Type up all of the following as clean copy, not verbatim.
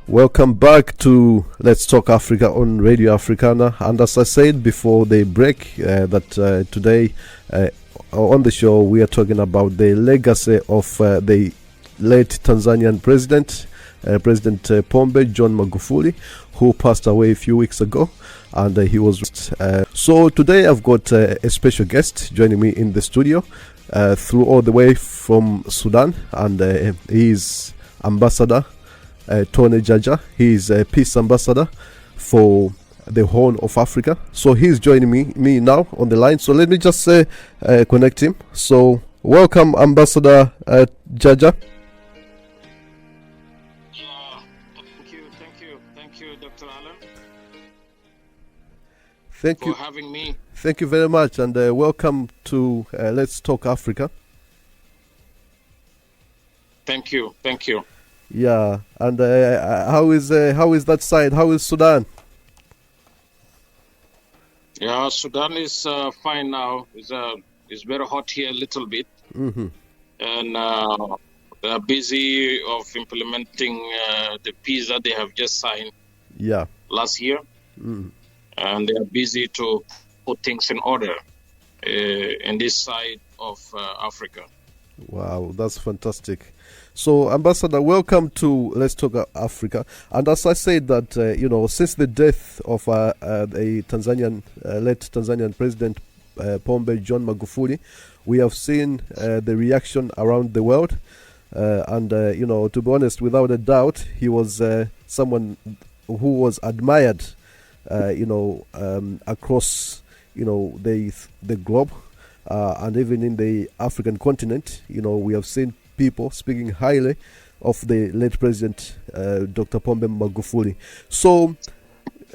Welcome back to Let's Talk Africa on Radio Africana. And as I said before the break, today on the show we are talking about the legacy of the late Tanzanian President Pombe John Magufuli, who passed away a few weeks ago. And he was so today I've got a special guest joining me in the studio through all the way from Sudan, and he's Ambassador Tony Jaja. He's a peace ambassador for the Horn of Africa. So he's joining me now on the line. So let me just connect him. So welcome, Ambassador Jaja. Thank you, Dr. Allen. Thank you for having me. Thank you very much, and welcome to Let's Talk Africa. Thank you. Yeah, and how is that side? How is Sudan? Yeah, Sudan is fine now. It's very hot here a little bit, Mm-hmm. and they're busy of implementing the peace that they have just signed Yeah. last year, Mm. and they are busy to put things in order in this side of Africa. Wow, that's fantastic. So, Ambassador, welcome to Let's Talk Africa. And as I said that, since the death of the late Tanzanian President Pombe John Magufuli, we have seen the reaction around the world. To be honest, without a doubt, he was someone who was admired, across, the globe. And even in the African continent, we have seen people speaking highly of the late President Dr. Pombe Magufuli. So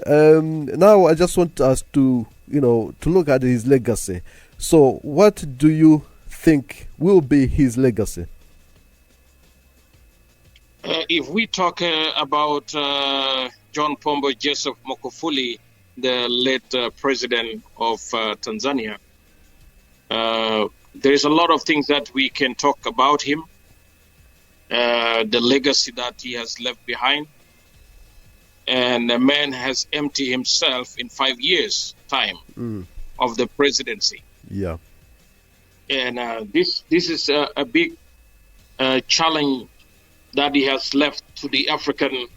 now I just want us to look at his legacy. So what do you think will be his legacy? If we talk about John Pombe Joseph Magufuli, the late president of Tanzania, there is a lot of things that we can talk about him, the legacy that he has left behind. And the man has emptied himself in 5 years' time of the presidency. Yeah. And this is a big challenge that he has left to the African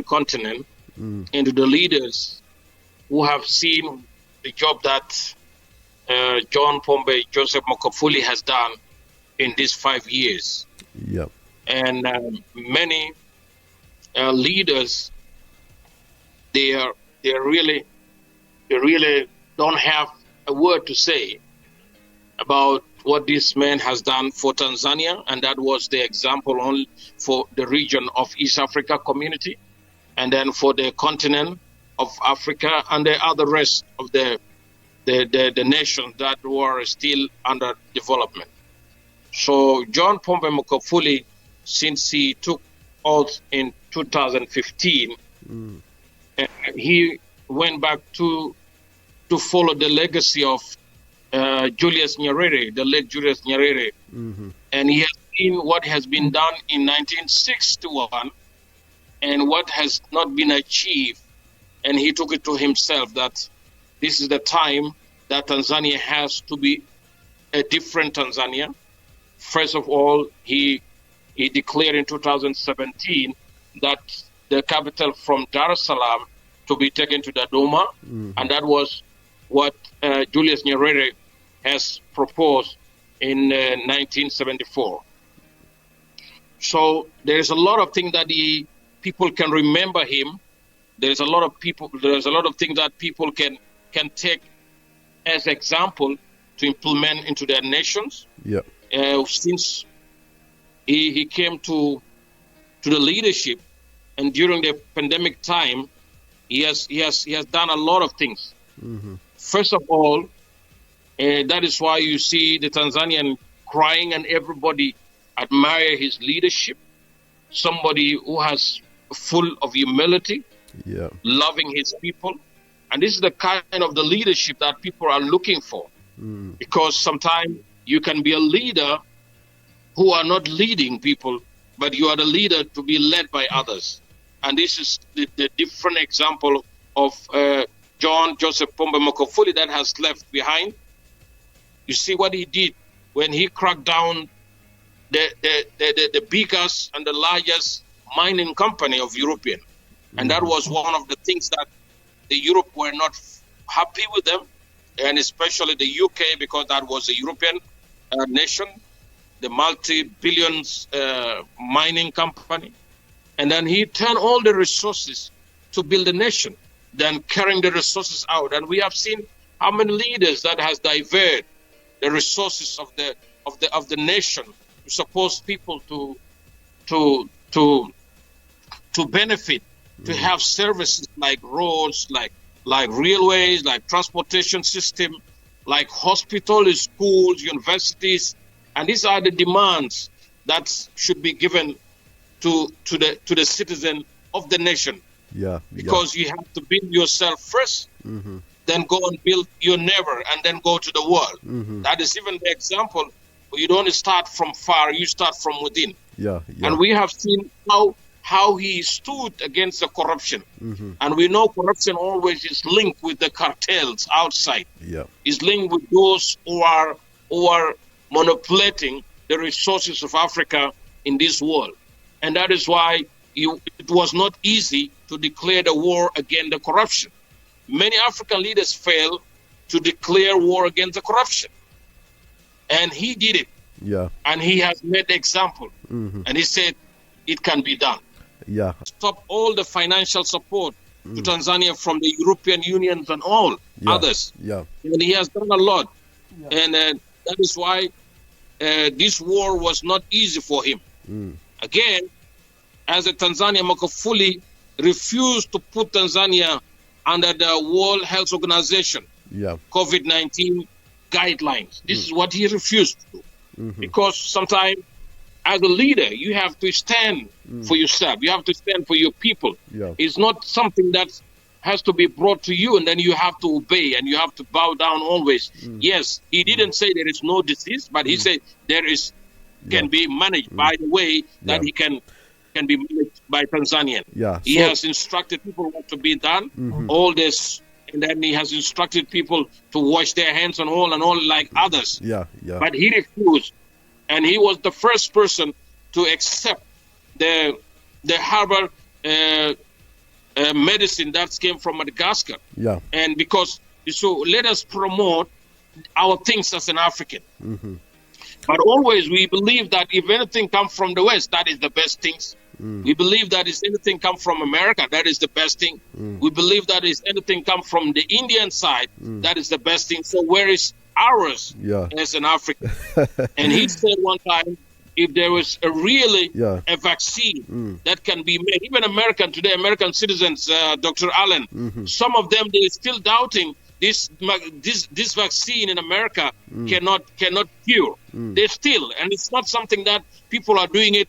continent and to the leaders who have seen the job that John Pombe Joseph Magufuli has done in these 5 years. Yeah. And many leaders, they really don't have a word to say about what this man has done for Tanzania, and that was the example only for the region of East Africa community, and then for the continent of Africa and the other rest of the nations that were still under development. So John Pombe Magufuli, since he took oath in 2015, he went back to follow the legacy of Julius Nyerere, the late Julius Nyerere. And he has seen what has been done in 1961 and what has not been achieved. And he took it to himself that this is the time that Tanzania has to be a different Tanzania. First of all, he declared in 2017 that the capital from Dar es Salaam to be taken to Dodoma, and that was what Julius Nyerere has proposed in 1974. So there is a lot of things that people can remember him. There's a lot of things that people can take as example to implement into their nations. Yeah. Since he came to the leadership, and during the pandemic time, he has done a lot of things. First of all, that is why you see the Tanzanian crying and everybody admire his leadership. Somebody who has full of humility, loving his people. And this is the kind of the leadership that people are looking for. Because sometimes you can be a leader who are not leading people, but you are the leader to be led by others. And this is the different example of John Joseph Pombe Magufuli that has left behind. You see what he did when he cracked down the biggest and the largest mining company of European. And that was one of the things that the Europe were not happy with them, and especially the UK, because that was a European nation, the multi-billions mining company. And then he turned all the resources to build a nation, then carrying the resources out. And we have seen how many leaders that has diverted the resources of the nation to support people to benefit, to have services like roads, like railways, like transportation system, like hospitals, schools, universities. And these are the demands that should be given to the citizen of the nation. Because you have to build yourself first, then go and build your neighbor, and then go to the world. That is even the example. You don't start from far, you start from within. And we have seen how he stood against the corruption. And we know corruption always is linked with the cartels outside. It's linked with those who are manipulating the resources of Africa in this world. And that is why it was not easy to declare the war against the corruption. Many African leaders failed to declare war against the corruption. And he did it. And he has made the example. And he said it can be done. Stop all the financial support to Tanzania from the European Union and all others. And he has done a lot. And that is why this war was not easy for him. Again, as a Tanzania, Magufuli refused to put Tanzania under the World Health Organization COVID-19 guidelines. This is what he refused to do. Because sometimes as a leader, you have to stand for yourself. You have to stand for your people. It's not something that has to be brought to you and then you have to obey and you have to bow down always. Yes, he didn't say there is no disease, but he said there is can be managed by the way that he can be managed by Tanzanian. He has instructed people what to be done, all this, and then he has instructed people to wash their hands and all like others. But he refused. And he was the first person to accept the herbal medicine that came from Madagascar. And because, so let us promote our things as an African. But always we believe that if anything comes from the West, that is the best things. We believe that if anything comes from America, that is the best thing. We believe that if anything comes from the Indian side, that is the best thing. So where is ours as an African? And he said one time, if there was a vaccine that can be made, even American citizens, Dr. Allen, some of them, they're still doubting this vaccine in America cannot cure. They still, and it's not something that people are doing it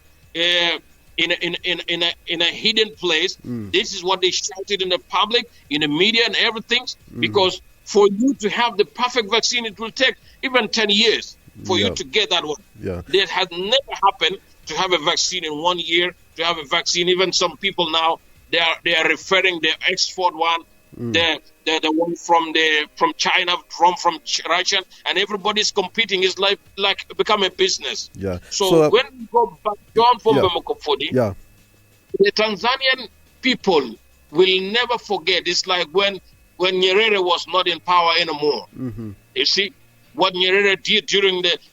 in a hidden place. This is what they shouted in the public, in the media and everything, because for you to have the perfect vaccine, it will take even 10 years for you to get that one. That has never happened to have a vaccine in 1 year, to have a vaccine. Even some people now, they are referring the Oxford one, the one from China, from Russia, and everybody's competing. It's like become a business. So when we go back, John Pombe Magufuli, the Tanzanian people will never forget. It's like when Nyerere was not in power anymore. You see what Nyerere did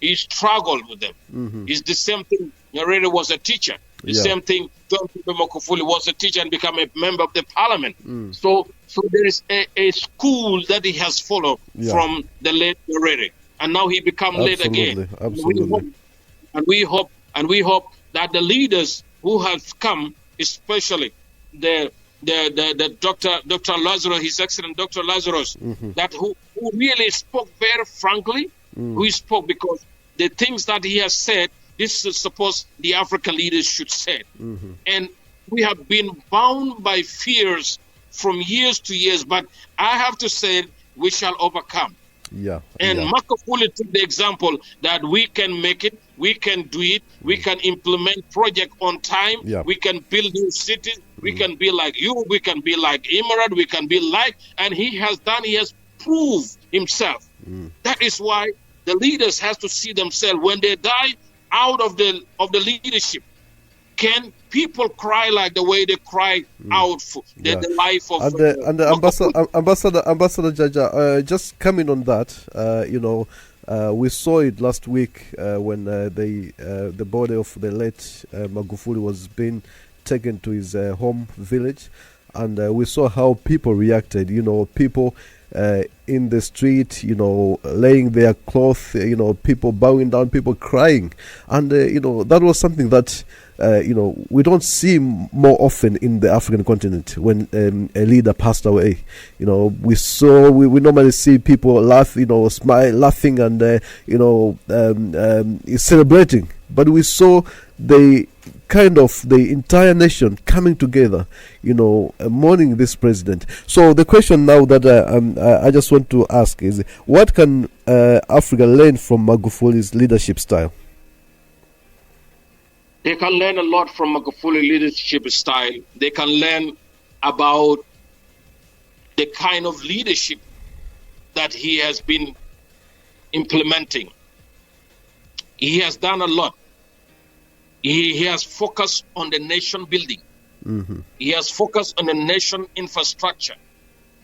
he struggled with them. It's the same thing. Nyerere was a teacher. The same thing. John Pombe Magufuli was a teacher and became a member of the parliament. So there is a school that he has followed from the late Nyerere, and now he become late again. Absolutely. And we hope that the leaders who have come, especially the Dr. Lazarus, His Excellency Dr. Lazarus, that who really spoke very frankly, who spoke because the things that he has said, this is supposed the African leaders should say. And we have been bound by fears from years to years, but I have to say we shall overcome. Yeah. And Yeah. Magufuli took the example that we can make it, we can do it, we can implement project on time, Yeah. we can build new cities, we can be like you, we can be like Emirate, we can be like, and he has proved himself. That is why the leaders has to see themselves when they die out of the leadership. Can people cry like the way they cry out for the life of And the Magufuli? ambassador Jaja, just coming on that, we saw it last week when the body of the late Magufuli was being taken to his home village, and we saw how people reacted. People in the street, laying their cloth, people bowing down, people crying, and that was something that we don't see more often in the African continent when a leader passed away. We normally see people laugh, smile, laughing, and celebrating. But we saw the entire nation coming together, mourning this president. So the question now that I just want to ask is, what can Africa learn from Magufuli's leadership style? They can learn a lot from Magufuli leadership style. They can learn about the kind of leadership that he has been implementing. He has done a lot. He has focused on the nation building. Mm-hmm. He has focused on the nation infrastructure.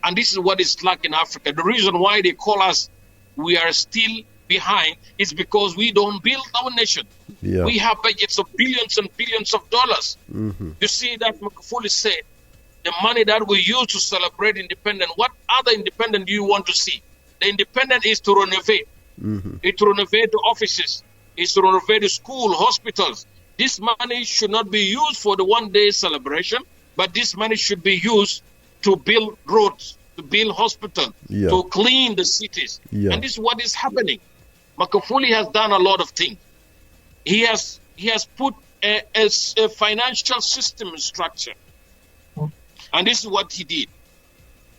And this is what is lacking in Africa. The reason why they call us, we are still behind, is because we don't build our nation. Yeah. We have budgets of billions and billions of dollars. Mm-hmm. You see that Magufuli said, the money that we use to celebrate independence, what other independence do you want to see? The independence is to renovate. Mm-hmm. It's to renovate the offices. It's to renovate the school, hospitals. This money should not be used for the one-day celebration, but this money should be used to build roads, to build hospitals, Yeah. to clean the cities. Yeah. And this is what is happening. Magufuli has done a lot of things. He has put a financial system structure. And this is what he did.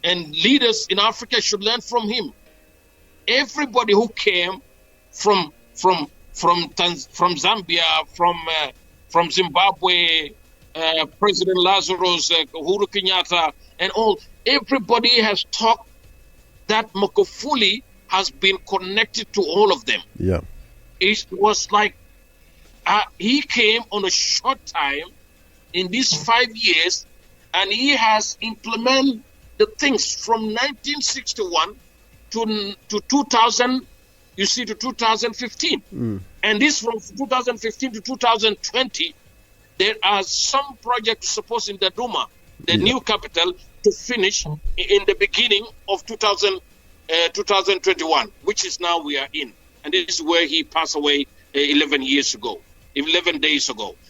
And leaders in Africa should learn from him. Everybody who came from Zambia, from Zimbabwe, President Lazarus, Uhuru Kenyatta, and all, everybody has talked that Magufuli has been connected to all of them. Yeah. It was like he came on a short time in these 5 years, and he has implemented the things from 1961 to 2000. You see, to 2015. And this from 2015 to 2020, there are some projects supposed in the Duma, the new capital, to finish in the beginning of 2021, which is now we are in. And this is where he passed away 11 days ago.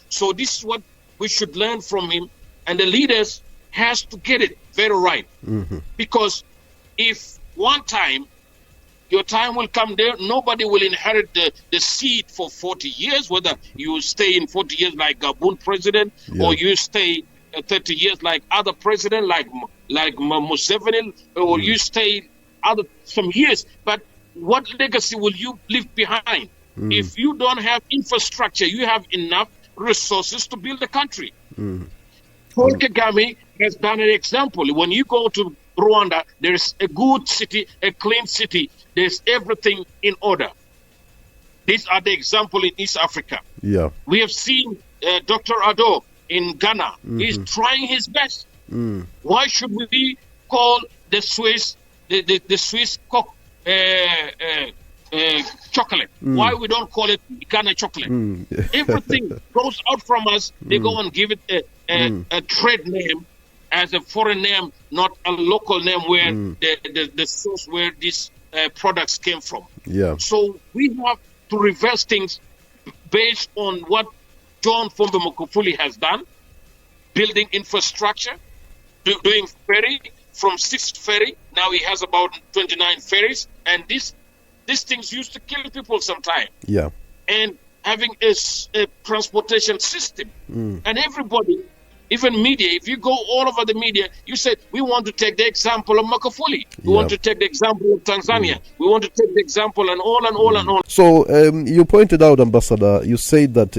So this is what we should learn from him. And the leaders has to get it very right. Mm-hmm. Because if one time, your time will come there, nobody will inherit the seat for 40 years, whether you stay in 40 years like Gabon president, or you stay 30 years like other president, like Museveni, or you stay some years. But what legacy will you leave behind? If you don't have infrastructure, you have enough resources to build a country. Paul Kagame has done an example. When you go to Rwanda, there is a good city, a clean city. There's everything in order. These are the example in East Africa. Yeah. We have seen Dr. Ado in Ghana. He's trying his best. Why should we call the Swiss chocolate? Why we don't call it Ghana chocolate? Everything goes out from us. They go and give it a trade name as a foreign name, not a local name where the source where these products came from. Yeah. So we have to reverse things based on what John Pombe Magufuli has done, building infrastructure, doing ferry from 6 ferry. Now he has about 29 ferries, and these things used to kill people sometimes. Yeah. And having a transportation system, and everybody Even media, if you go all over the media, you say, we want to take the example of Magufuli. We want to take the example of Tanzania. We want to take the example and all and all and all. So you pointed out, Ambassador, you said that,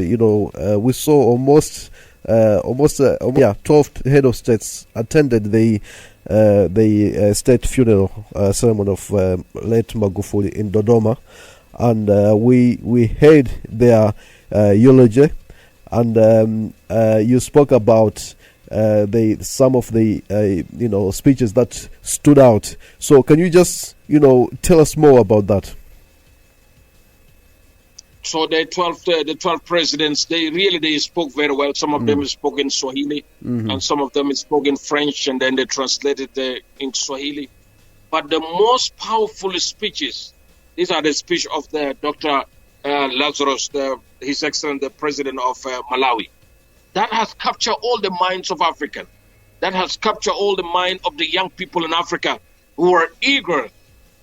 we saw almost 12 head of states attended the state funeral ceremony of late Magufuli in Dodoma. And we heard their eulogy. And you spoke about some of the speeches that stood out. So can you just tell us more about that? So the 12 presidents, they spoke very well. Some of them spoke in Swahili, and some of them spoke in French, and then they translated in Swahili. But the most powerful speeches, these are the speech of the Dr. Lazarus, His Excellency, the President of Malawi. That has captured all the minds of Africans. That has captured all the mind of the young people in Africa who are eager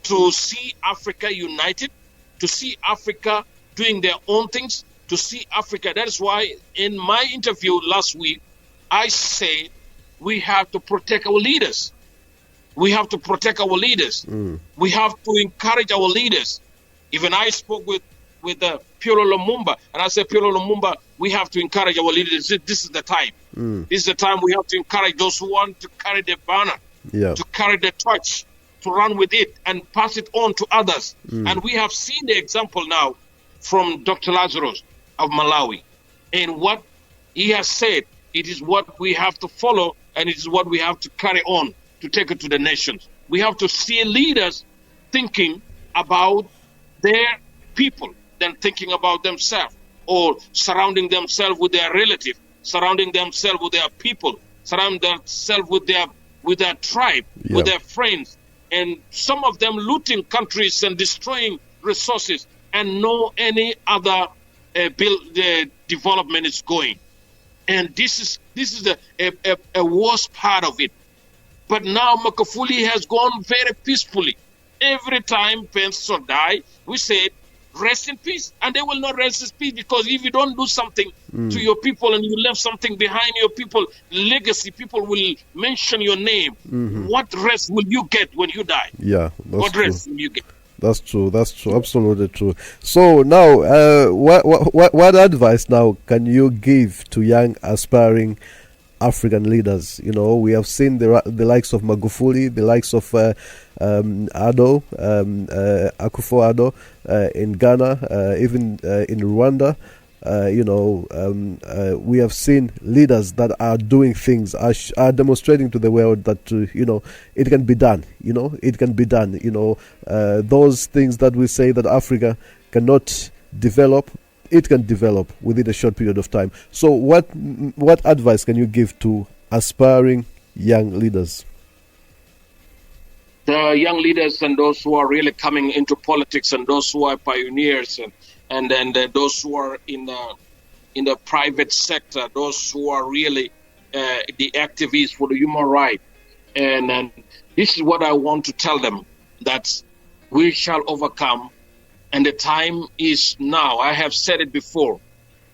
to see Africa united, to see Africa doing their own things, to see Africa. That is why in my interview last week, I said we have to protect our leaders. We have to protect our leaders. We have to encourage our leaders. Even I spoke with Piolo Lumumba, and I said, Piolo Lumumba, we have to encourage our leaders. This is the time. This is the time we have to encourage those who want to carry the banner, to carry the torch, to run with it and pass it on to others. And we have seen the example now from Dr. Lazarus of Malawi. And what he has said, it is what we have to follow, and it is what we have to carry on to take it to the nations. We have to see leaders thinking about their people than thinking about themselves, or surrounding themselves with their relative, surrounding themselves with their people, surrounding themselves with their tribe, with their friends, and some of them looting countries and destroying resources, and no any other development is going. And this is a worst part of it. But now Magufuli has gone very peacefully. Every time Penso die, we said, rest in peace. And they will not rest in peace, because if you don't do something to your people and you left something behind your people, legacy, people will mention your name. What rest will you get when you die? Yeah, what true. Rest will you get? That's true, absolutely true. So now, what advice now can you give to young aspiring African leaders? We have seen the likes of Magufuli, the likes of Akufo-Addo in Ghana, even in Rwanda. We have seen leaders that are doing things, are demonstrating to the world that it can be done. It can be done. Those things that we say that Africa cannot develop, it can develop within a short period of time. So what advice can you give to aspiring young leaders? The young leaders and those who are really coming into politics, and those who are pioneers, and then those who are in the private sector, those who are really the activists for the human rights. And this is what I want to tell them, that we shall overcome. And the time is now. I have said it before.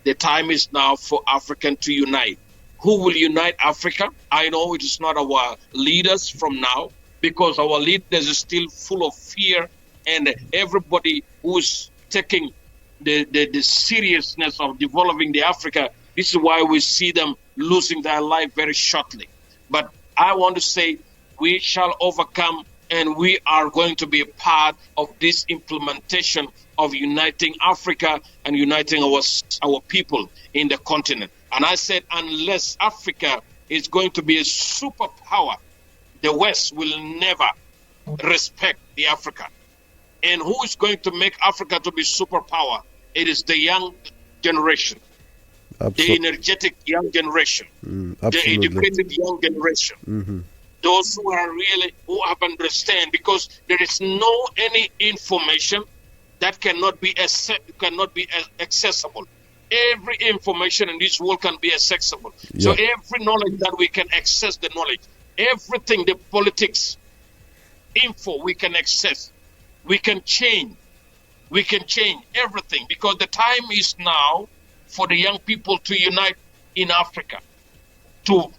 The time is now for Africa to unite. Who will unite Africa? I know it is not our leaders from now, because our leaders are still full of fear, and everybody who is taking the seriousness of developing the Africa, this is why we see them losing their life very shortly. But I want to say we shall overcome, and we are going to be a part of this implementation of uniting Africa and uniting our people in the continent. And I said, unless Africa is going to be a superpower, the West will never respect the Africa. And who is going to make Africa to be superpower? It is the young generation, the energetic young generation, the educated young generation. Those who are really, who have understand, because there is no any information that cannot be accessible. Every information in this world can be accessible. So every knowledge that we can access the knowledge, everything, the politics, info we can access, we can change everything, because the time is now for the young people to unite in Africa. to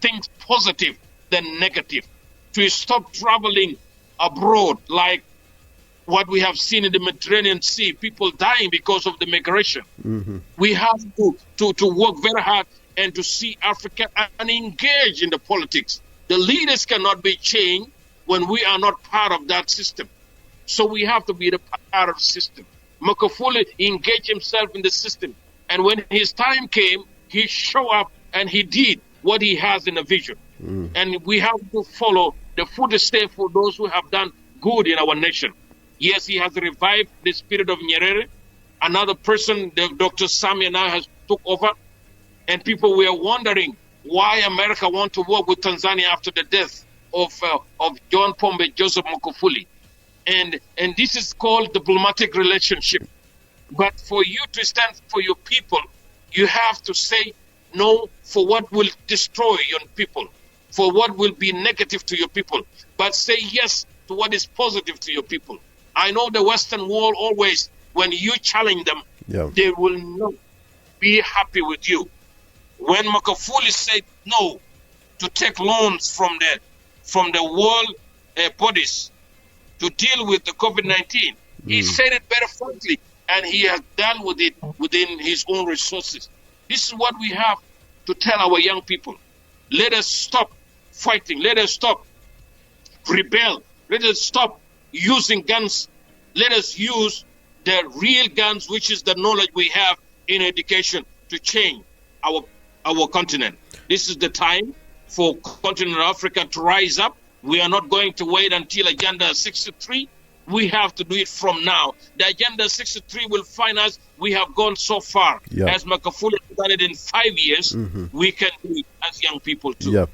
think positive than negative, to stop traveling abroad like what we have seen in the Mediterranean Sea, people dying because of the migration. We have to work very hard and to see Africa and engage in the politics. The leaders cannot be changed when we are not part of that system. So we have to be the part of the system. Magufuli engaged himself in the system. And when his time came, he showed up and he did what he has in a vision. And we have to follow the footsteps for those who have done good in our nation. Yes, he has revived the spirit of Nyerere. Another person, Dr. Samia, now has took over. And people were wondering why America want to work with Tanzania after the death of John Pombe Joseph Magufuli. And this is called diplomatic relationship. But for you to stand for your people, you have to say no for what will destroy your people, for what will be negative to your people, but say yes to what is positive to your people. I know the Western world always, when you challenge them, they will not be happy with you. When Magufuli said no to take loans from the world bodies to deal with the COVID-19, he said it very frankly, and he has dealt with it within his own resources. This is what we have to tell our young people. Let us stop fighting. Let us stop rebel. Let us stop using guns. Let us use the real guns, which is the knowledge we have in education, to change our continent. This is the time for continent Africa to rise up. We are not going to wait until Agenda 63. We have to do it from now. The Agenda 63 will find us. We have gone so far. As Magufuli done it in 5 years, we can do it as young people too.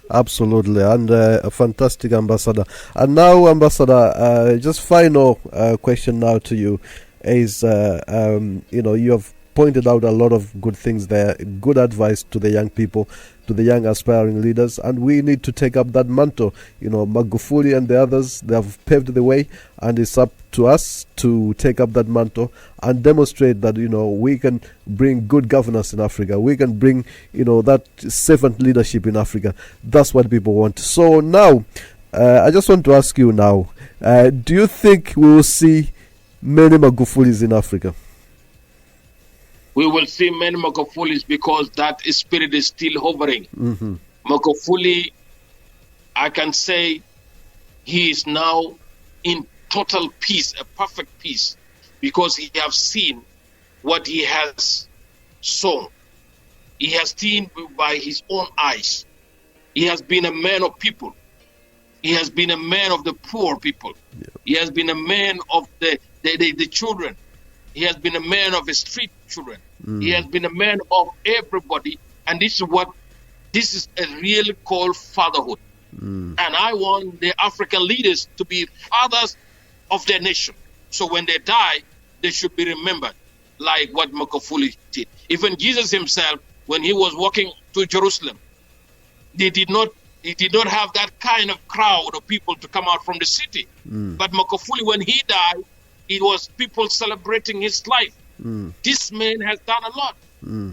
Absolutely, and a fantastic, Ambassador. And now, Ambassador, just final question now to you is, you have pointed out a lot of good things there, good advice to the young people, to the young aspiring leaders, and we need to take up that mantle. Magufuli and the others, they have paved the way, and it's up to us to take up that mantle and demonstrate that, we can bring good governance in Africa. We can bring, that servant leadership in Africa. That's what people want. So now, I just want to ask you now, do you think we will see many Magufulis in Africa? We will see many Magufulis because that spirit is still hovering. Magufuli, I can say, he is now in total peace, a perfect peace, because he has seen what he has sown. He has seen by his own eyes. He has been a man of people. He has been a man of the poor people. He has been a man of the children. He has been a man of the street children. He has been a man of everybody. And this is a really called fatherhood. And I want the African leaders to be fathers of their nation. So when they die, they should be remembered like what Magufuli did. Even Jesus himself, when he was walking to Jerusalem, he did not have that kind of crowd of people to come out from the city. But Magufuli, when he died, it was people celebrating his life. This man has done a lot.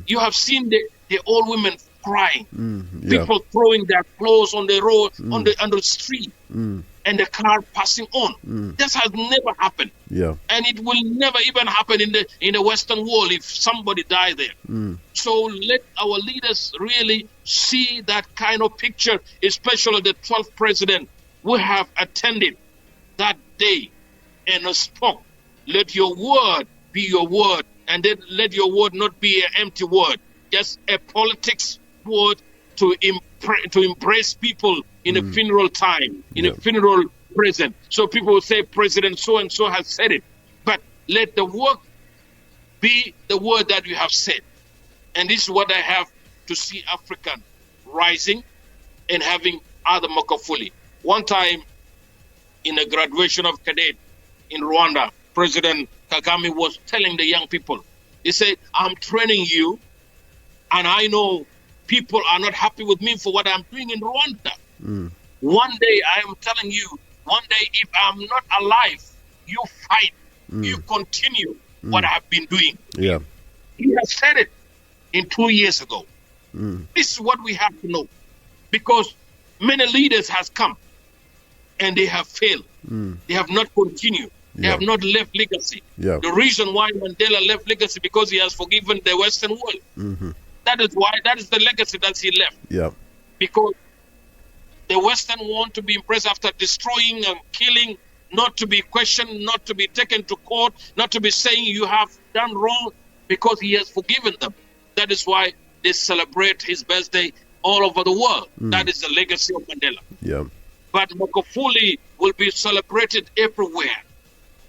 You have seen the old women crying, people throwing their clothes on the road, on the street, and the car passing on. This has never happened, and it will never even happen in the Western world if somebody died there. So let our leaders really see that kind of picture, especially the 12th president who have attended that day and spoke. Let your word be your word, and then let your word not be an empty word, just a politics word to impress people in a funeral time, in a funeral present. So people will say, President so-and-so has said it. But let the work be the word that you have said. And this is what I have to see African rising and having other Magufuli. One time in a graduation of cadet in Rwanda, President Kagame was telling the young people, he said, I'm training you, and I know people are not happy with me for what I'm doing in Rwanda. One day, I am telling you, one day, if I'm not alive, you fight, you continue what I've been doing. He has said it in 2 years ago. This is what we have to know, because many leaders has come and they have failed. They have not continued. They have not left legacy. The reason why Mandela left legacy, because he has forgiven the Western world. That is why, that is the legacy that he left. Because the Western want to be impressed after destroying and killing, not to be questioned, not to be taken to court, not to be saying you have done wrong, because he has forgiven them. That is why they celebrate his birthday all over the world. That is the legacy of Mandela. But Magufuli will be celebrated everywhere.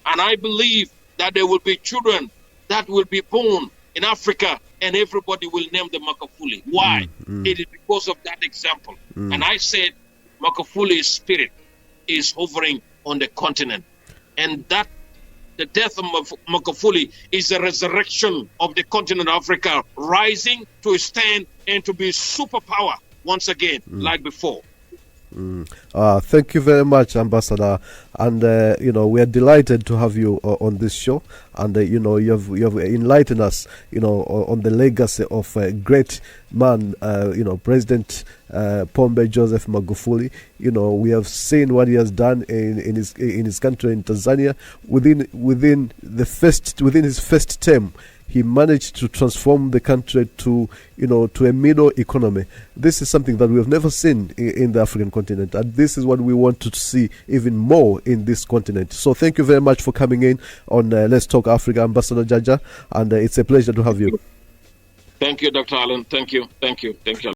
And I believe that there will be children that will be born in Africa and everybody will name them Magufuli. Why? It is because of that example. And I said Magufuli's spirit is hovering on the continent. And that the death of Magufuli is a resurrection of the continent of Africa, rising to stand and to be superpower once again, like before. Thank you very much, Ambassador. And we are delighted to have you on this show. And you have enlightened us, on the legacy of a great man, President Pombe Joseph Magufuli. We have seen what he has done in his country, in Tanzania. Within his first term, he managed to transform the country to a middle economy. This is something that we have never seen in the African continent, and this is what we want to see even more in this continent. So thank you very much for coming in on Let's Talk Africa, Ambassador Jaja, and it's a pleasure to have you. Thank you, Dr. Allen. Thank you.